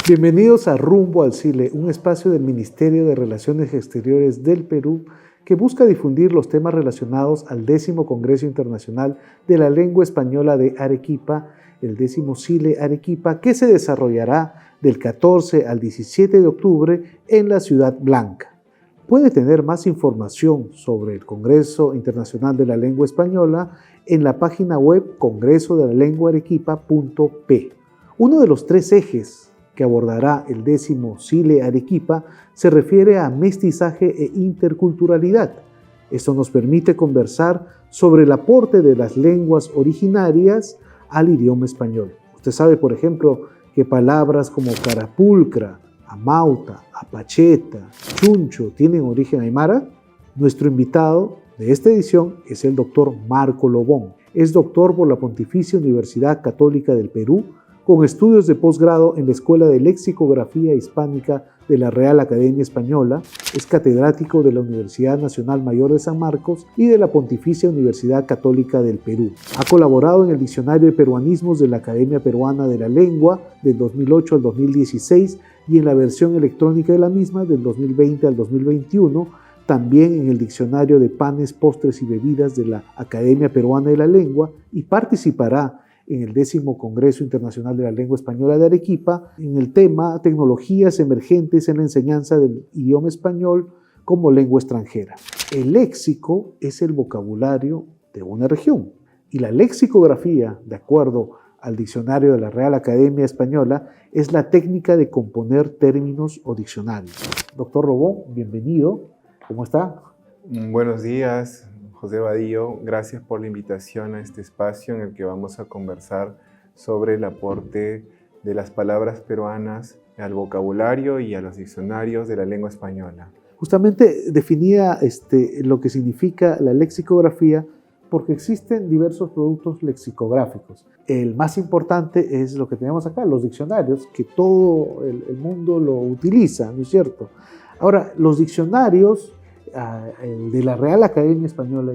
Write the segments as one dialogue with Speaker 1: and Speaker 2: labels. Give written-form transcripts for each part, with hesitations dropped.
Speaker 1: Bienvenidos a Rumbo al Cile, un espacio del Ministerio de Relaciones Exteriores del Perú que busca difundir los temas relacionados al 10º Congreso Internacional de la Lengua Española de Arequipa, el 10º Cile Arequipa, que se desarrollará del 14 al 17 de octubre en la Ciudad Blanca. Puede tener más información sobre el Congreso Internacional de la Lengua Española en la página web congresodelalengua.arequipa.p. Uno de los 3 ejes que abordará el 10º Cile Arequipa se refiere a mestizaje e interculturalidad. Esto nos permite conversar sobre el aporte de las lenguas originarias al idioma español. Usted sabe, por ejemplo, que palabras como carapulcra, amauta, apacheta, chuncho tienen origen aymara. Nuestro invitado de esta edición es el doctor Marco Lobón. Es doctor por la Pontificia Universidad Católica del Perú, con estudios de posgrado en la Escuela de Lexicografía Hispánica de la Real Academia Española, es catedrático de la Universidad Nacional Mayor de San Marcos y de la Pontificia Universidad Católica del Perú. Ha colaborado en el Diccionario de Peruanismos de la Academia Peruana de la Lengua del 2008 al 2016 y en la versión electrónica de la misma del 2020 al 2021, también en el Diccionario de Panes, Postres y Bebidas de la Academia Peruana de la Lengua, y participará en el 10º Congreso Internacional de la Lengua Española de Arequipa, en el tema Tecnologías emergentes en la enseñanza del idioma español como lengua extranjera. El léxico es el vocabulario de una región y la lexicografía, de acuerdo al diccionario de la Real Academia Española, es la técnica de componer términos o diccionarios. Doctor Lobón, bienvenido. ¿Cómo está?
Speaker 2: Buenos días, José Vadillo. Gracias por la invitación a este espacio en el que vamos a conversar sobre el aporte de las palabras peruanas al vocabulario y a los diccionarios de la lengua española.
Speaker 1: Justamente definía lo que significa la lexicografía porque existen diversos productos lexicográficos. El más importante es lo que tenemos acá, los diccionarios, que todo el mundo lo utiliza, ¿no es cierto? Ahora, los diccionarios el de la Real Academia Española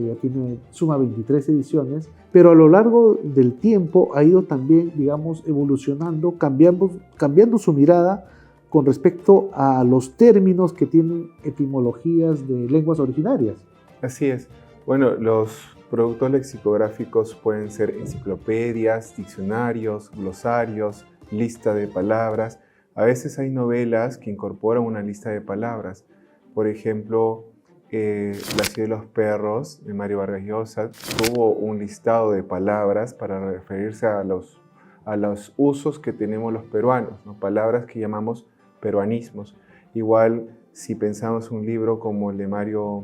Speaker 1: suma 23 ediciones, pero a lo largo del tiempo ha ido también, digamos, evolucionando, cambiando su mirada con respecto a los términos que tienen etimologías de lenguas originarias.
Speaker 2: Así es. Bueno, los productos lexicográficos pueden ser enciclopedias, diccionarios, glosarios, lista de palabras. A veces hay novelas que incorporan una lista de palabras. Por ejemplo, La ciudad de los perros, de Mario Vargas Llosa, tuvo un listado de palabras para referirse a los usos que tenemos los peruanos, ¿no? Palabras que llamamos peruanismos. Igual, si pensamos un libro como el de Mario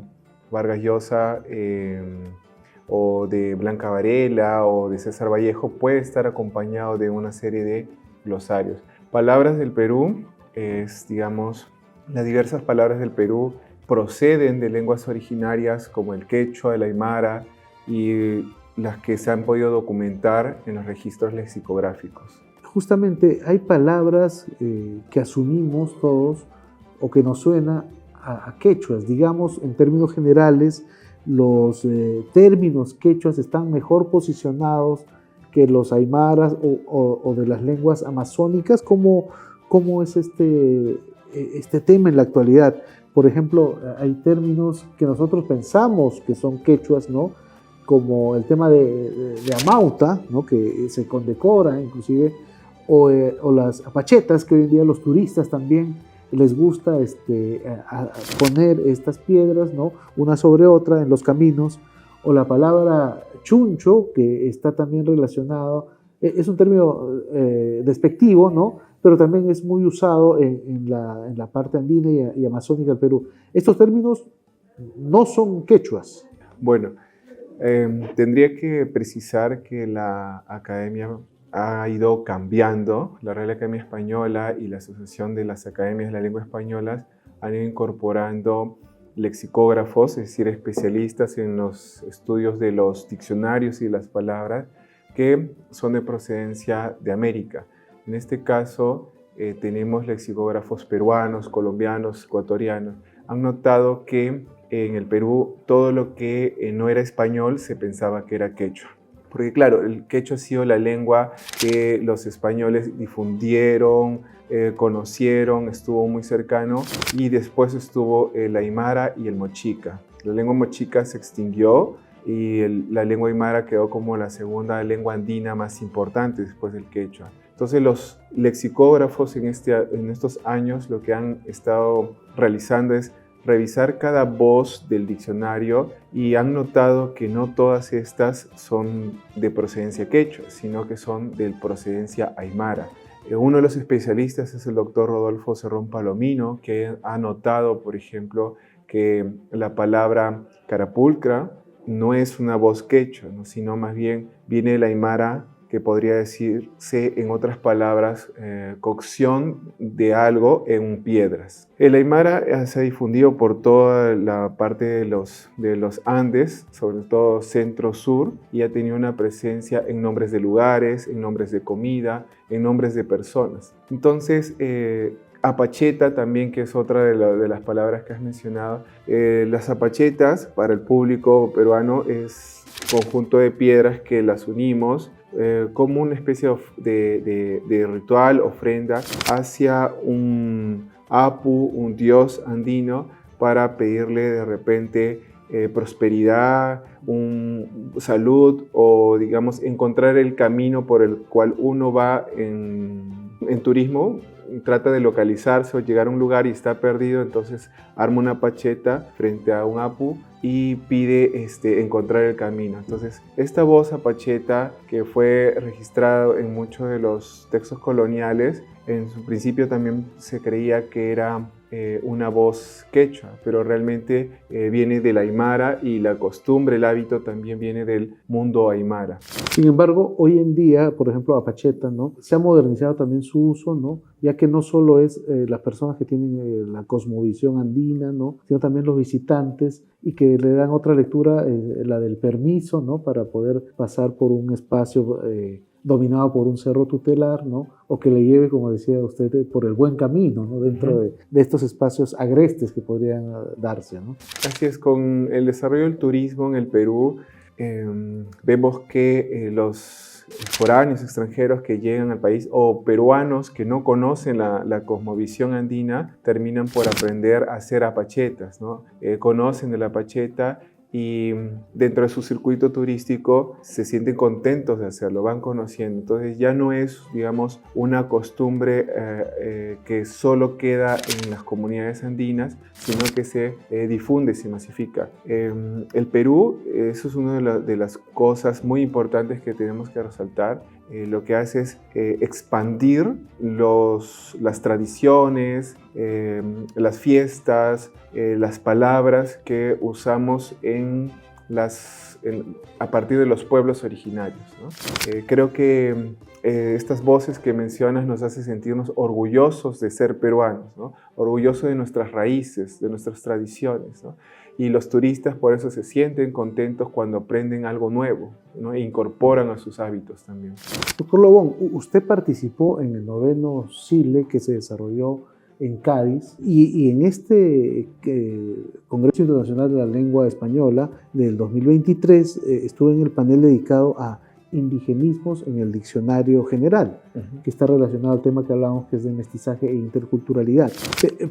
Speaker 2: Vargas Llosa, o de Blanca Varela, o de César Vallejo, puede estar acompañado de una serie de glosarios. Palabras del Perú digamos, las diversas palabras del Perú proceden de lenguas originarias como el quechua, el aymara y las que se han podido documentar en los registros lexicográficos.
Speaker 1: Justamente hay palabras que asumimos todos o que nos suena a quechuas. Digamos, en términos generales, los términos quechuas están mejor posicionados que los aymaras o de las lenguas amazónicas. ¿Cómo es este tema en la actualidad? Por ejemplo, hay términos que nosotros pensamos que son quechuas, ¿no? Como el tema de amauta, ¿no? Que se condecora inclusive, o las apachetas, que hoy en día los turistas también les gusta poner estas piedras, ¿no? Una sobre otra en los caminos, o la palabra chuncho, que está también relacionado, es un término despectivo, ¿no? Pero también es muy usado en la parte andina y amazónica del Perú. Estos términos no son quechuas.
Speaker 2: Bueno, tendría que precisar que la academia ha ido cambiando. La Real Academia Española y la Asociación de las Academias de la Lengua Española han ido incorporando lexicógrafos, es decir, especialistas en los estudios de los diccionarios y las palabras que son de procedencia de América. En este caso, tenemos lexicógrafos peruanos, colombianos, ecuatorianos. Han notado que en el Perú todo lo que no era español se pensaba que era quechua. Porque claro, el quechua ha sido la lengua que los españoles difundieron, conocieron, estuvo muy cercano, y después estuvo el aymara y el mochica. La lengua mochica se extinguió y la lengua aymara quedó como la segunda lengua andina más importante después del quechua. Entonces los lexicógrafos en estos años lo que han estado realizando es revisar cada voz del diccionario y han notado que no todas estas son de procedencia quechua, sino que son de procedencia aymara. Uno de los especialistas es el doctor Rodolfo Cerrón Palomino, que ha notado, por ejemplo, que la palabra carapulcra no es una voz quechua, ¿no? Sino más bien viene del aymara, que podría decirse, en otras palabras, cocción de algo en piedras. El aymara se ha difundido por toda la parte de los Andes, sobre todo centro-sur, y ha tenido una presencia en nombres de lugares, en nombres de comida, en nombres de personas. Entonces, apacheta también, que es otra de las palabras que has mencionado. Las apachetas, para el público peruano, es conjunto de piedras que las unimos como una especie de ritual, ofrenda hacia un apu, un dios andino, para pedirle de repente prosperidad, salud, o digamos encontrar el camino por el cual uno va en turismo. Trata de localizarse o llegar a un lugar y está perdido, entonces arma una pacheta frente a un apu y pide encontrar el camino. Entonces, esta voz apacheta, que fue registrada en muchos de los textos coloniales, en su principio también se creía que era una voz quechua, pero realmente viene del aymara, y la costumbre, el hábito también viene del mundo aymara.
Speaker 1: Sin embargo, hoy en día, por ejemplo, apacheta, ¿no? Se ha modernizado también su uso, ¿no? Ya que no solo es las personas que tienen la cosmovisión andina, ¿no? Sino también los visitantes, y que le dan otra lectura, la del permiso, ¿no? Para poder pasar por un espacio dominado por un cerro tutelar, ¿no? O que le lleve, como decía usted, por el buen camino, ¿no? Dentro de estos espacios agrestes que podrían darse, ¿no?
Speaker 2: Así es, con el desarrollo del turismo en el Perú, vemos que los foráneos extranjeros que llegan al país, o peruanos que no conocen la cosmovisión andina, terminan por aprender a hacer apachetas, ¿no? Conocen de la apacheta, y dentro de su circuito turístico se sienten contentos de hacerlo, van conociendo. Entonces ya no es, digamos, una costumbre que solo queda en las comunidades andinas, sino que se difunde, se masifica. El Perú, eso es una de las cosas muy importantes que tenemos que resaltar. Lo que hace es expandir las tradiciones, las fiestas, las palabras que usamos a partir de los pueblos originarios, ¿no? Creo que estas voces que mencionas nos hacen sentirnos orgullosos de ser peruanos, ¿no? Orgullosos de nuestras raíces, de nuestras tradiciones, ¿no? Y los turistas por eso se sienten contentos cuando aprenden algo nuevo, ¿no? E incorporan a sus hábitos también.
Speaker 1: Doctor Lobón, usted participó en el 9º CILE que se desarrolló en Cádiz, y en este Congreso Internacional de la Lengua Española del 2023 estuvo en el panel dedicado a indigenismos en el diccionario general, que está relacionado al tema que hablábamos, que es de mestizaje e interculturalidad.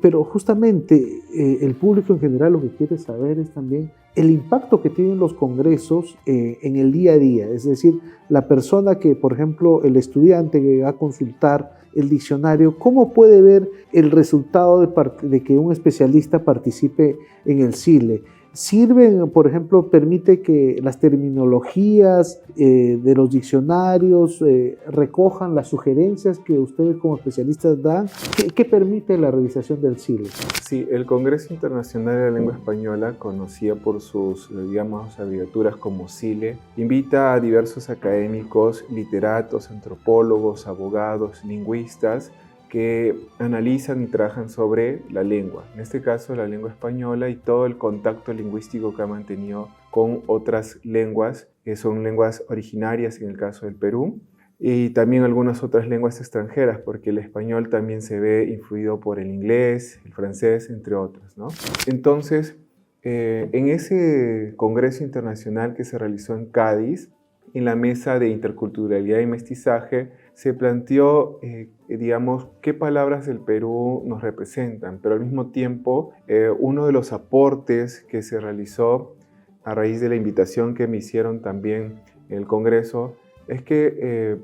Speaker 1: Pero justamente el público en general lo que quiere saber es también el impacto que tienen los congresos en el día a día. Es decir, la persona que, por ejemplo, el estudiante que va a consultar el diccionario, ¿cómo puede ver el resultado de que un especialista participe en el CILE? ¿Sirven, por ejemplo, permite que las terminologías de los diccionarios recojan las sugerencias que ustedes como especialistas dan? ¿Qué permite la realización del CILE?
Speaker 2: Sí, el Congreso Internacional de la Lengua Española, conocida por sus, digamos, abreviaturas como CILE, invita a diversos académicos, literatos, antropólogos, abogados, lingüistas, que analizan y trabajan sobre la lengua, en este caso la lengua española, y todo el contacto lingüístico que ha mantenido con otras lenguas, que son lenguas originarias en el caso del Perú, y también algunas otras lenguas extranjeras, porque el español también se ve influido por el inglés, el francés, entre otros, ¿no? Entonces, en ese congreso internacional que se realizó en Cádiz, en la mesa de interculturalidad y mestizaje se planteó, digamos, qué palabras del Perú nos representan, pero al mismo tiempo uno de los aportes que se realizó a raíz de la invitación que me hicieron también en el Congreso es que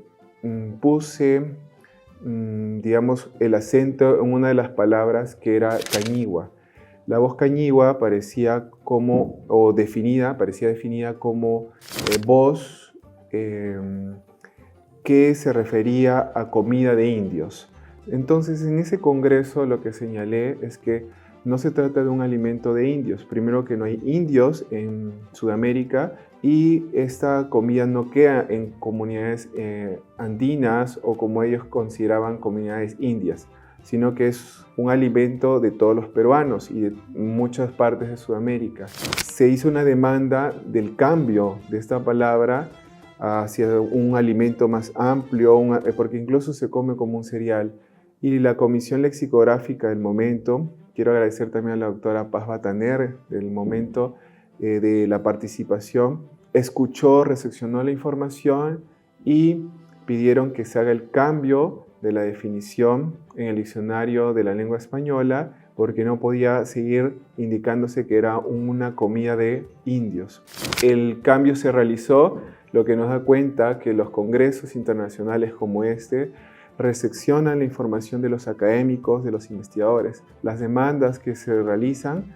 Speaker 2: puse, digamos, el acento en una de las palabras que era cañigua. La voz cañigua parecía definida como voz que se refería a comida de indios. Entonces, en ese congreso lo que señalé es que no se trata de un alimento de indios. Primero, que no hay indios en Sudamérica y esta comida no queda en comunidades andinas o como ellos consideraban comunidades indias, sino que es un alimento de todos los peruanos y de muchas partes de Sudamérica. Se hizo una demanda del cambio de esta palabra hacia un alimento más amplio, porque incluso se come como un cereal. Y la Comisión Lexicográfica del momento, quiero agradecer también a la doctora Paz Bataner del momento de la participación, escuchó, recepcionó la información y pidieron que se haga el cambio de la definición en el diccionario de la lengua española, porque no podía seguir indicándose que era una comida de indios. El cambio se realizó, lo que nos da cuenta que los congresos internacionales como este recepcionan la información de los académicos, de los investigadores. Las demandas que se realizan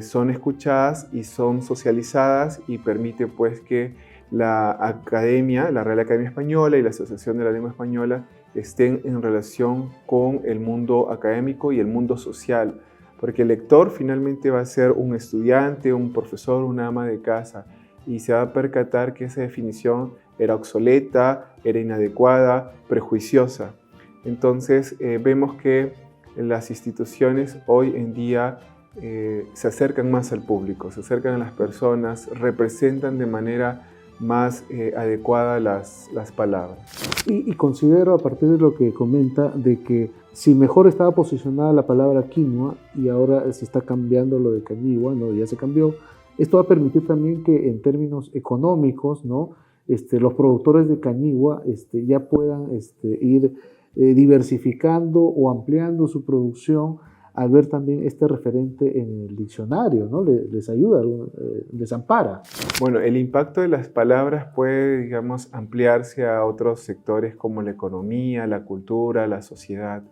Speaker 2: son escuchadas y son socializadas y permite pues que la academia, la Real Academia Española y la Asociación de la Lengua Española estén en relación con el mundo académico y el mundo social, porque el lector finalmente va a ser un estudiante, un profesor, una ama de casa, y se va a percatar que esa definición era obsoleta, era inadecuada, prejuiciosa. Entonces vemos que las instituciones hoy en día se acercan más al público, se acercan a las personas, representan de manera más adecuada las palabras.
Speaker 1: Y considero, a partir de lo que comenta, de que si mejor estaba posicionada la palabra quinoa y ahora se está cambiando lo de cañigua, ¿no? Ya se cambió, esto va a permitir también que en términos económicos, ¿no? Los productores de cañigua ya puedan ir diversificando o ampliando su producción al ver también este referente en el diccionario, ¿no? Les ayuda, les ampara.
Speaker 2: Bueno, el impacto de las palabras puede, digamos, ampliarse a otros sectores como la economía, la cultura, la sociedad.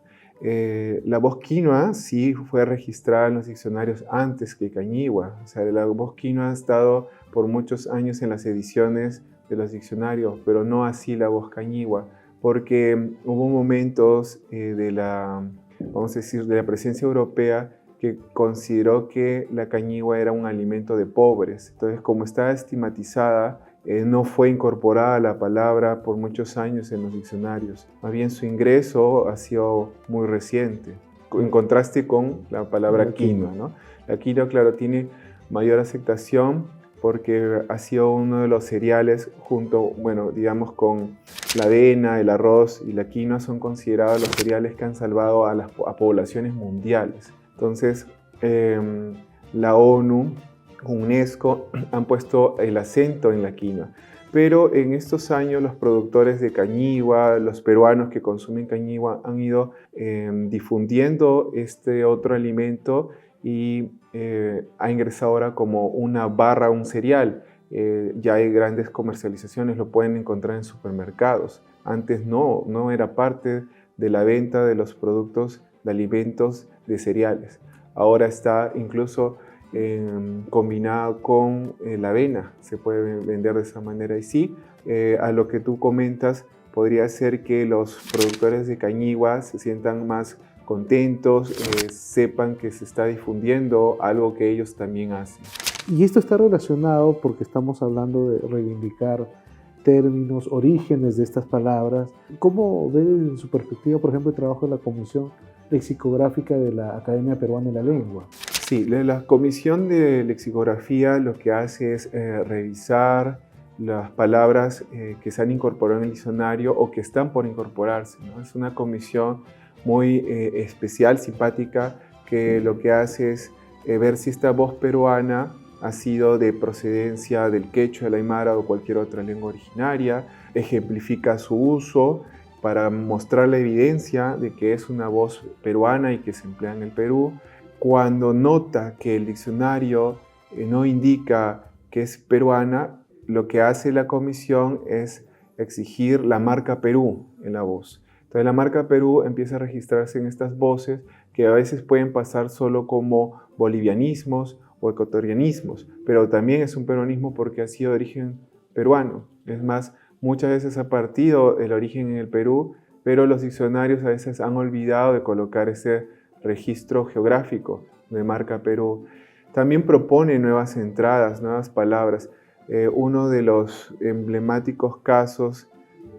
Speaker 2: La voz quinoa sí fue registrada en los diccionarios antes que cañigua. O sea, la voz quinoa ha estado por muchos años en las ediciones de los diccionarios, pero no así la voz cañigua, porque hubo momentos vamos a decir, de la presencia europea que consideró que la cañigua era un alimento de pobres. Entonces, como estaba estigmatizada, no fue incorporada la palabra por muchos años en los diccionarios. Más bien su ingreso ha sido muy reciente, en contraste con la palabra quinoa, ¿no? La quinoa, claro, tiene mayor aceptación porque ha sido uno de los cereales junto, bueno, digamos con la avena, el arroz y la quinoa son considerados los cereales que han salvado a poblaciones mundiales. Entonces, la ONU, UNESCO, han puesto el acento en la quinoa. Pero en estos años los productores de cañigua, los peruanos que consumen cañigua han ido difundiendo este otro alimento y ha ingresado ahora como una barra, un cereal. Ya hay grandes comercializaciones, lo pueden encontrar en supermercados. Antes no era parte de la venta de los productos de alimentos de cereales. Ahora está incluso combinado con la avena, se puede vender de esa manera. Y sí, a lo que tú comentas, podría ser que los productores de cañigua se sientan más contentos, sepan que se está difundiendo algo que ellos también hacen.
Speaker 1: Y esto está relacionado porque estamos hablando de reivindicar términos, orígenes de estas palabras. ¿Cómo ve en su perspectiva, por ejemplo, el trabajo de la Comisión Lexicográfica de la Academia Peruana de la Lengua?
Speaker 2: Sí, la Comisión de Lexicografía lo que hace es revisar las palabras que se han incorporado en el diccionario o que están por incorporarse, ¿no? Es una comisión muy especial, simpática, que lo que hace es ver si esta voz peruana ha sido de procedencia del quechua, el aymara o cualquier otra lengua originaria, ejemplifica su uso para mostrar la evidencia de que es una voz peruana y que se emplea en el Perú. Cuando nota que el diccionario no indica que es peruana, lo que hace la comisión es exigir la marca Perú en la voz. Entonces la marca Perú empieza a registrarse en estas voces que a veces pueden pasar solo como bolivianismos o ecuatorianismos, pero también es un peruanismo porque ha sido de origen peruano. Es más, muchas veces ha partido el origen en el Perú, pero los diccionarios a veces han olvidado de colocar ese registro geográfico de marca Perú. También propone nuevas entradas, nuevas palabras. Uno de los emblemáticos casos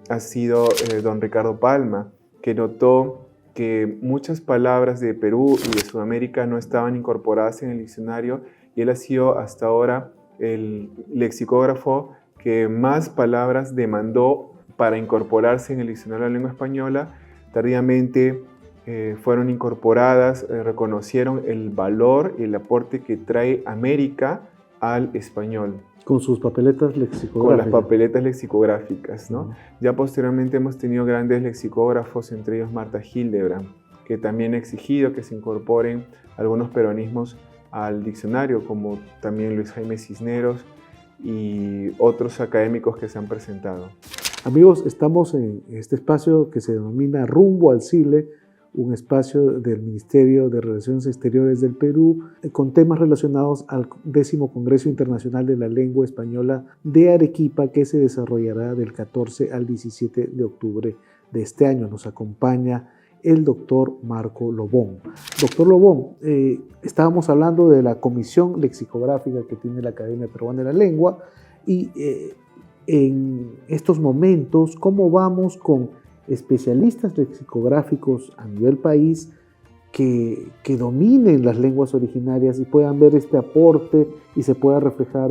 Speaker 2: ha sido don Ricardo Palma, que notó que muchas palabras de Perú y de Sudamérica no estaban incorporadas en el diccionario y él ha sido hasta ahora el lexicógrafo que más palabras demandó para incorporarse en el diccionario de la lengua española. Tardíamente fueron incorporadas, reconocieron el valor y el aporte que trae América al español.
Speaker 1: Con sus papeletas lexicográficas.
Speaker 2: Con las papeletas lexicográficas, ¿no? Ya posteriormente hemos tenido grandes lexicógrafos, entre ellos Marta Hildebrand, que también ha exigido que se incorporen algunos peruanismos al diccionario, como también Luis Jaime Cisneros y otros académicos que se han presentado.
Speaker 1: Amigos, estamos en este espacio que se denomina Rumbo al Cile, un espacio del Ministerio de Relaciones Exteriores del Perú con temas relacionados al 10º Congreso Internacional de la Lengua Española de Arequipa, que se desarrollará del 14 al 17 de octubre de este año. Nos acompaña el doctor Marco Lobón. Doctor Lobón, estábamos hablando de la comisión lexicográfica que tiene la Academia Peruana de la Lengua y en estos momentos, ¿cómo vamos con especialistas lexicográficos a nivel país que dominen las lenguas originarias y puedan ver este aporte y se pueda reflejar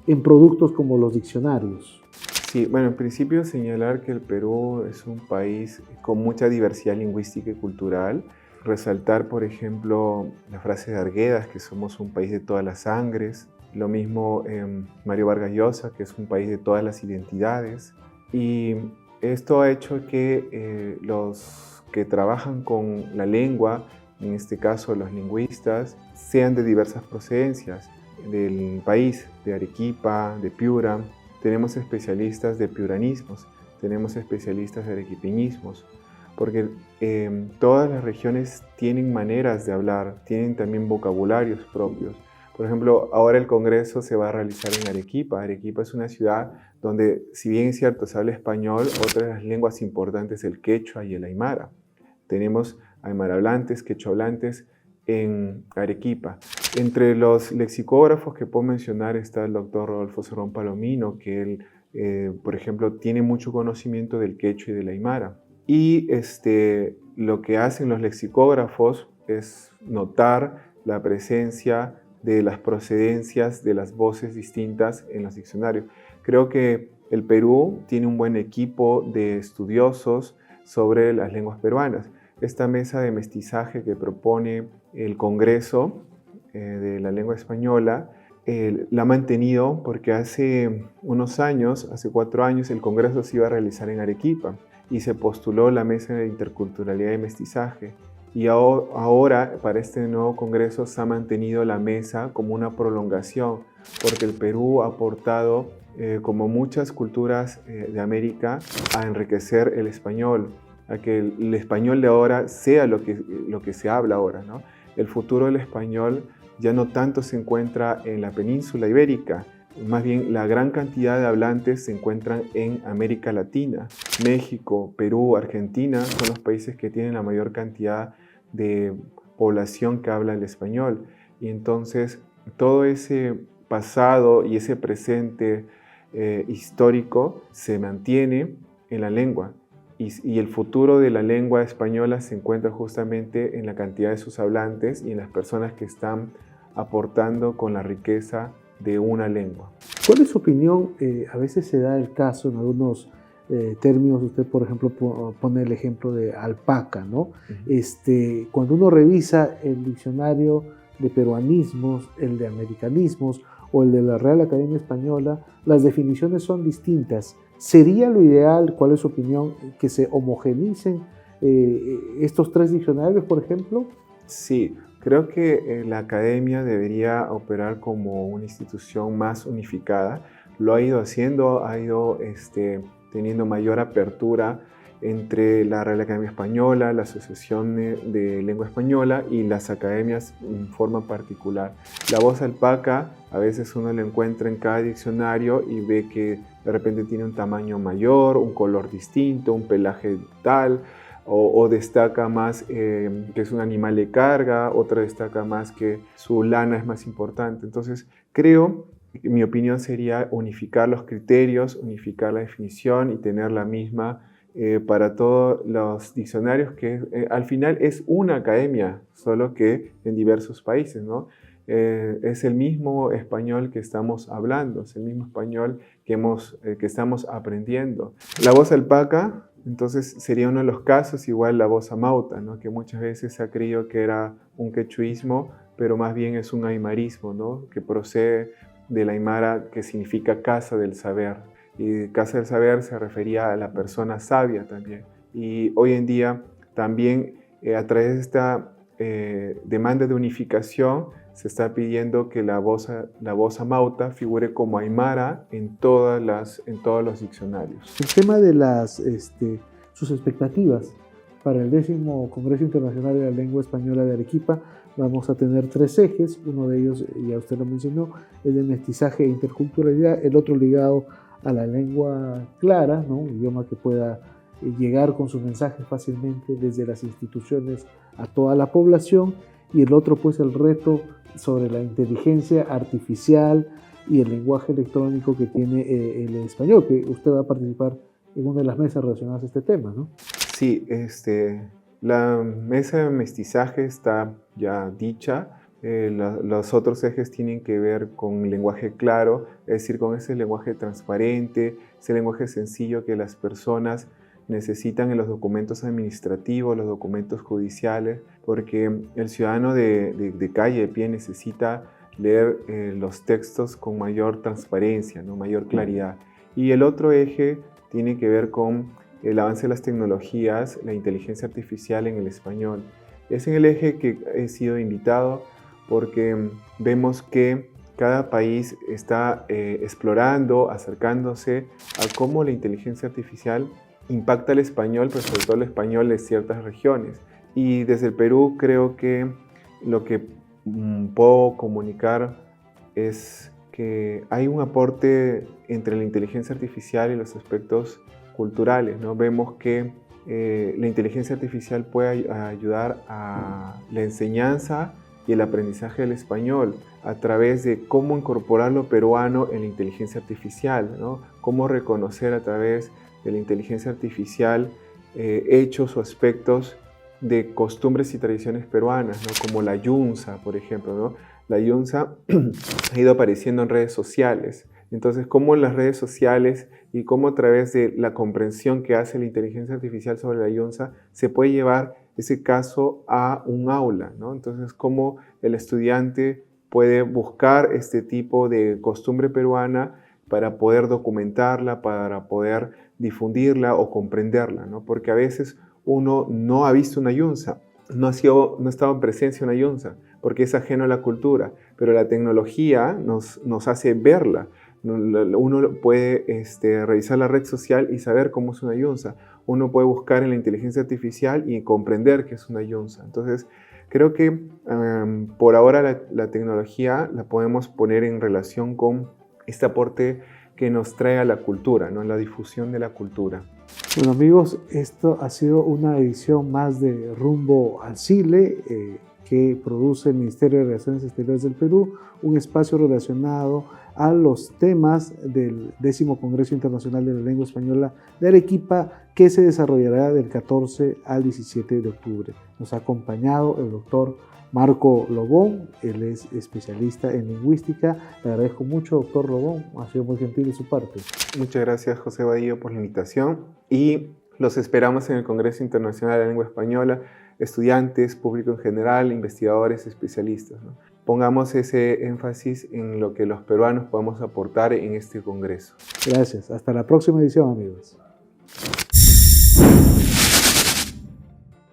Speaker 1: en productos como los diccionarios?
Speaker 2: Sí, bueno, en principio señalar que el Perú es un país con mucha diversidad lingüística y cultural. Resaltar, por ejemplo, la frase de Arguedas, que somos un país de todas las sangres. Lo mismo Mario Vargas Llosa, que es un país de todas las identidades. Y esto ha hecho que los que trabajan con la lengua, en este caso los lingüistas, sean de diversas procedencias del país, de Arequipa, de Piura. Tenemos especialistas de piuranismos, tenemos especialistas de arequipeñismos, porque todas las regiones tienen maneras de hablar, tienen también vocabularios propios. Por ejemplo, ahora el Congreso se va a realizar en Arequipa. Arequipa es una ciudad donde, si bien es cierto, se habla español, otras de las lenguas importantes, el quechua y el aymara. Tenemos aymara hablantes, quechua hablantes en Arequipa. Entre los lexicógrafos que puedo mencionar está el doctor Rodolfo Cerrón Palomino, que él, por ejemplo, tiene mucho conocimiento del quechua y del aymara. Y lo que hacen los lexicógrafos es notar la presencia de las procedencias de las voces distintas en los diccionarios. Creo que el Perú tiene un buen equipo de estudiosos sobre las lenguas peruanas. Esta mesa de mestizaje que propone el Congreso de la Lengua Española la ha mantenido porque hace unos años, hace 4 años, el Congreso se iba a realizar en Arequipa y se postuló la mesa de interculturalidad y mestizaje. Y ahora, para este nuevo congreso, se ha mantenido la mesa como una prolongación, porque el Perú ha aportado, como muchas culturas de América, a enriquecer el español, a que el español de ahora sea lo que se habla ahora, ¿no? El futuro del español ya no tanto se encuentra en la península ibérica, más bien la gran cantidad de hablantes se encuentran en América Latina. México, Perú, Argentina son los países que tienen la mayor cantidad de población que habla el español. Y entonces todo ese pasado y ese presente histórico se mantiene en la lengua. Y el futuro de la lengua española se encuentra justamente en la cantidad de sus hablantes y en las personas que están aportando con la riqueza de una lengua.
Speaker 1: ¿Cuál es su opinión? A veces se da el caso en algunos términos, usted por ejemplo pone el ejemplo de alpaca, ¿no? Cuando uno revisa el diccionario de peruanismos, el de americanismos o el de la Real Academia Española, las definiciones son distintas. ¿Sería lo ideal, cuál es su opinión, que se homogenicen estos tres diccionarios, por ejemplo?
Speaker 2: Sí, creo que la academia debería operar como una institución más unificada. Lo ha ido haciendo, ha ido teniendo mayor apertura entre la Real Academia Española, la Asociación de Lengua Española y las academias en forma particular. La voz alpaca, a veces uno la encuentra en cada diccionario y ve que de repente tiene un tamaño mayor, un color distinto, un pelaje tal, o destaca más que es un animal de carga, otra destaca más que su lana es más importante. Entonces, creo, mi opinión sería unificar los criterios, unificar la definición y tener la misma para todos los diccionarios, que al final es una academia, solo que en diversos países, ¿no? Es el mismo español que estamos hablando, es el mismo español que estamos aprendiendo. La voz alpaca, entonces, sería uno de los casos, igual la voz amauta, ¿no? Que muchas veces se ha creído que era un quechuismo, pero más bien es un aymarismo, ¿no? Que procede del aymara, que significa casa del saber. Y casa del saber se refería a la persona sabia también. Y hoy en día también a través de esta demanda de unificación se está pidiendo que la voz amauta figure como aymara en todos los diccionarios.
Speaker 1: El tema de sus expectativas para el 10º Congreso Internacional de la Lengua Española de Arequipa. Vamos a tener 3 ejes, uno de ellos, ya usted lo mencionó, es de mestizaje e interculturalidad, el otro ligado a la lengua clara, ¿no? Un idioma que pueda llegar con sus mensajes fácilmente desde las instituciones a toda la población, y el otro, pues, el reto sobre la inteligencia artificial y el lenguaje electrónico que tiene el español, que usted va a participar en una de las mesas relacionadas a este tema, ¿no?
Speaker 2: Sí, la mesa de mestizaje está ya dicha. Los otros ejes tienen que ver con lenguaje claro, es decir, con ese lenguaje transparente, ese lenguaje sencillo que las personas necesitan en los documentos administrativos, los documentos judiciales, porque el ciudadano de calle, de pie, necesita leer los textos con mayor transparencia, ¿no? Mayor claridad. Y el otro eje tiene que ver con el avance de las tecnologías, la inteligencia artificial en el español. Es en el eje que he sido invitado porque vemos que cada país está explorando, acercándose a cómo la inteligencia artificial impacta el español, pero sobre todo el español de ciertas regiones. Y desde el Perú creo que lo que puedo comunicar es que hay un aporte entre la inteligencia artificial y los aspectos culturales, ¿no? Vemos que la inteligencia artificial puede ayudar a la enseñanza y el aprendizaje del español a través de cómo incorporar lo peruano en la inteligencia artificial, ¿no? Cómo reconocer a través de la inteligencia artificial hechos o aspectos de costumbres y tradiciones peruanas, ¿no? Como la yunza, por ejemplo, ¿no? La yunza ha ido apareciendo en redes sociales. Entonces, cómo las redes sociales y cómo a través de la comprensión que hace la inteligencia artificial sobre la yunza se puede llevar ese caso a un aula, ¿no? Entonces, cómo el estudiante puede buscar este tipo de costumbre peruana para poder documentarla, para poder difundirla o comprenderla, ¿no? Porque a veces uno no ha visto una yunza, no ha estado en presencia una yunza, porque es ajeno a la cultura, pero la tecnología nos hace verla. Uno puede revisar la red social y saber cómo es una yunza. Uno puede buscar en la inteligencia artificial y comprender qué es una yunza. Entonces, creo que por ahora la tecnología la podemos poner en relación con este aporte que nos trae a la cultura, ¿no? La difusión de la cultura.
Speaker 1: Bueno, amigos, esto ha sido una edición más de Rumbo al Siglo que produce el Ministerio de Relaciones Exteriores del Perú, un espacio relacionado a los temas del 10º Congreso Internacional de la Lengua Española de Arequipa, que se desarrollará del 14 al 17 de octubre. Nos ha acompañado el doctor Marco Lobón, él es especialista en lingüística. Le agradezco mucho, doctor Lobón, ha sido muy gentil de su parte.
Speaker 2: Muchas gracias, José Vadillo, por la invitación y los esperamos en el Congreso Internacional de la Lengua Española, estudiantes, público en general, investigadores, especialistas, ¿no? pongamos ese énfasis en lo que los peruanos podemos aportar en este congreso.
Speaker 1: Gracias. Hasta la próxima edición, amigos.